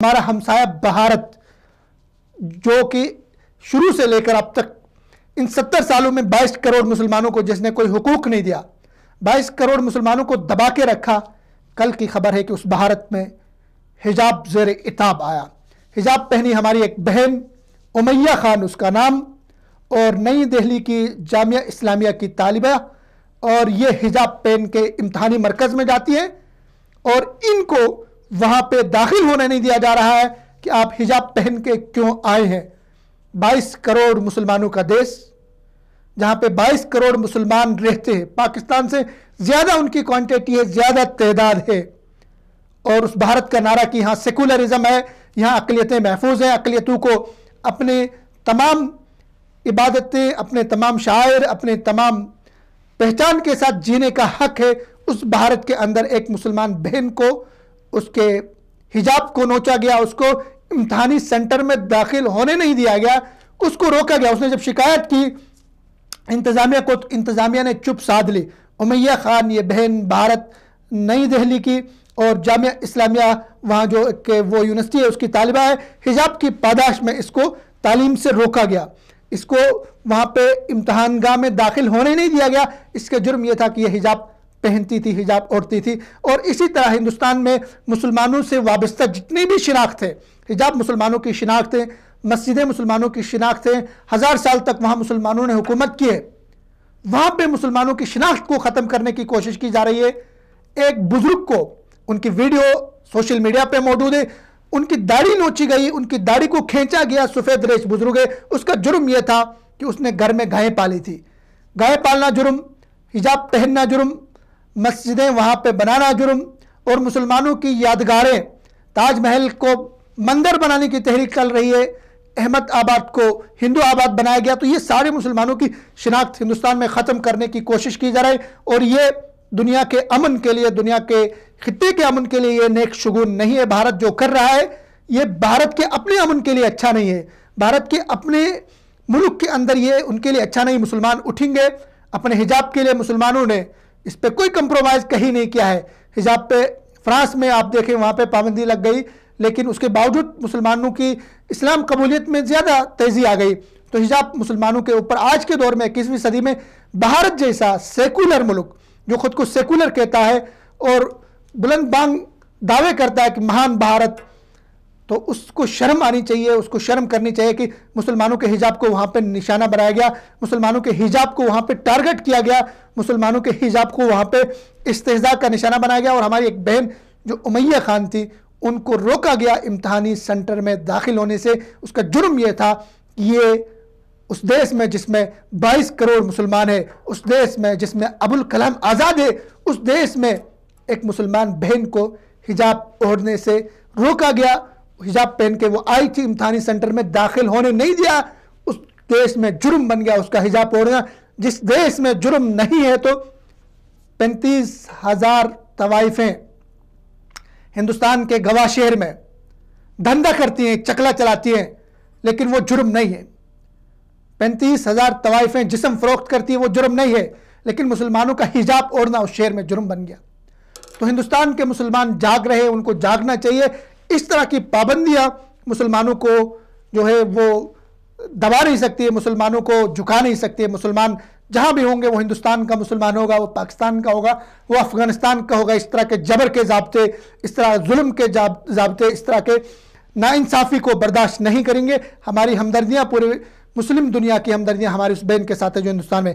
ہمارا ہمسایہ بھارت جو کہ شروع سے لے کر اب تک ان 70 سالوں میں 22 کروڑ مسلمانوں کو جس نے کوئی حقوق نہیں دیا، 22 کروڑ مسلمانوں کو دبا کے رکھا، کل کی خبر ہے کہ اس بھارت میں حجاب زیر عتاب آیا۔ حجاب پہنی ہماری ایک بہن امیہ خان اس کا نام، اور نئی دہلی کی جامعہ اسلامیہ کی طالبہ، اور یہ حجاب پہن کے امتحانی مرکز میں جاتی ہیں اور ان کو وہاں پہ داخل ہونے نہیں دیا جا رہا ہے کہ آپ حجاب پہن کے کیوں آئے ہیں۔ 22 کروڑ مسلمانوں کا دیش، جہاں پہ 22 کروڑ مسلمان رہتے ہیں، پاکستان سے زیادہ ان کی کوانٹیٹی ہے، زیادہ تعداد ہے، اور اس بھارت کا نعرہ کہ یہاں سیکولرزم ہے، یہاں اقلیتیں محفوظ ہیں، اقلیتوں کو اپنے تمام عبادتیں، اپنے تمام شاعر، اپنے تمام پہچان کے ساتھ جینے کا حق ہے۔ اس بھارت کے اندر ایک مسلمان بہن کو اس کے حجاب کو نوچا گیا، اس کو امتحانی سینٹر میں داخل ہونے نہیں دیا گیا، اس کو روکا گیا۔ اس نے جب شکایت کی انتظامیہ کو، تو انتظامیہ نے چپ سادھ لی۔ امیہ خان یہ بہن بھارت نئی دہلی کی اور جامعہ اسلامیہ وہاں جو کہ وہ یونیورسٹی ہے اس کی طالبہ ہے، حجاب کی پاداش میں اس کو تعلیم سے روکا گیا، اس کو وہاں پہ امتحان گاہ میں داخل ہونے نہیں دیا گیا۔ اس کا جرم یہ تھا کہ یہ حجاب پہنتی تھی، حجاب اوڑھتی تھی۔ اور اسی طرح ہندوستان میں مسلمانوں سے وابستہ جتنی بھی شناخت ہے، حجاب مسلمانوں کی شناخت ہے، مسجدیں مسلمانوں کی شناخت ہے، 1000 سال تک وہاں مسلمانوں نے حکومت کی ہے، وہاں پہ مسلمانوں کی شناخت کو ختم کرنے کی کوشش کی جا رہی ہے۔ ایک بزرگ کو، ان کی ویڈیو سوشل میڈیا پہ موجود ہے، ان کی داڑھی نوچی گئی، ان کی داڑھی کو کھینچا گیا، سفید ریش بزرگ ہے، اس کا جرم یہ تھا کہ اس نے گھر میں گائیں پالی تھی۔ گائیں پالنا جرم، حجاب پہننا جرم، مسجدیں وہاں پہ بنانا جرم، اور مسلمانوں کی یادگاریں، تاج محل کو مندر بنانے کی تحریک چل رہی ہے، احمد آباد کو ہندو آباد بنایا گیا، تو یہ سارے مسلمانوں کی شناخت ہندوستان میں ختم کرنے کی کوشش کی جا رہی ہے، اور یہ دنیا کے امن کے لیے، دنیا کے خطے کے امن کے لیے یہ نیک شگون نہیں ہے۔ بھارت جو کر رہا ہے یہ بھارت کے اپنے امن کے لیے اچھا نہیں ہے، بھارت کے اپنے ملک کے اندر یہ ان کے لیے اچھا نہیں۔ مسلمان اٹھیں گے اپنے حجاب کے لیے، مسلمانوں نے اس پہ کوئی کمپرومائز کہیں نہیں کیا ہے۔ حجاب پہ فرانس میں آپ دیکھیں وہاں پہ پابندی لگ گئی، لیکن اس کے باوجود مسلمانوں کی اسلام قبولیت میں زیادہ تیزی آ گئی۔ تو حجاب مسلمانوں کے اوپر آج کے دور میں 21ویں صدی میں بھارت جیسا سیکولر ملک جو خود کو سیکولر کہتا ہے اور بلند بانگ دعوے کرتا ہے کہ مہان بھارت، تو اس کو شرم آنی چاہیے، اس کو شرم کرنی چاہیے کہ مسلمانوں کے حجاب کو وہاں پہ نشانہ بنایا گیا، مسلمانوں کے حجاب کو وہاں پہ ٹارگٹ کیا گیا، مسلمانوں کے حجاب کو وہاں پہ استہزاء کا نشانہ بنایا گیا، اور ہماری ایک بہن جو امیہ خان تھی ان کو روکا گیا امتحانی سینٹر میں داخل ہونے سے۔ اس کا جرم یہ تھا کہ یہ اس دیش میں جس میں 22 کروڑ مسلمان ہیں، اس دیش میں جس میں ابوالکلام آزاد ہے، اس دیش میں ایک مسلمان بہن کو حجاب اوڑھنے سے روکا گیا۔ حجاب پہن کے وہ آئی تھی، امتحانی سینٹر میں داخل ہونے نہیں دیا، اس دیش میں جرم بن گیا اس کا حجاب اوڑھنا۔ جس دیش میں جرم نہیں ہے تو 35,000 طوائفیں ہندوستان کے گوا شہر میں دھندا کرتی ہیں، چکلا چلاتی ہیں، لیکن وہ جرم نہیں ہے۔ 35,000 طوائفیں جسم فروخت کرتی ہیں، وہ جرم نہیں ہے، لیکن مسلمانوں کا حجاب اوڑھنا اس شہر میں جرم بن گیا۔ تو ہندوستان کے مسلمان جاگ رہے ہیں، ان کو جاگنا چاہیے۔ اس طرح کی پابندیاں مسلمانوں کو جو ہے وہ دبا نہیں سکتی ہے، مسلمانوں کو جھکا نہیں سکتی ہے۔ مسلمان جہاں بھی ہوں گے، وہ ہندوستان کا مسلمان ہوگا، وہ پاکستان کا ہوگا، وہ افغانستان کا ہوگا، اس طرح کے جبر کے ضابطے، اس طرح ظلم کے ضابطے، اس طرح کے ناانصافی کو برداشت نہیں کریں گے۔ ہماری ہمدردیاں، پورے مسلم دنیا کی ہمدردیاں ہماری اس بہن کے ساتھ ہے جو ہندوستان میں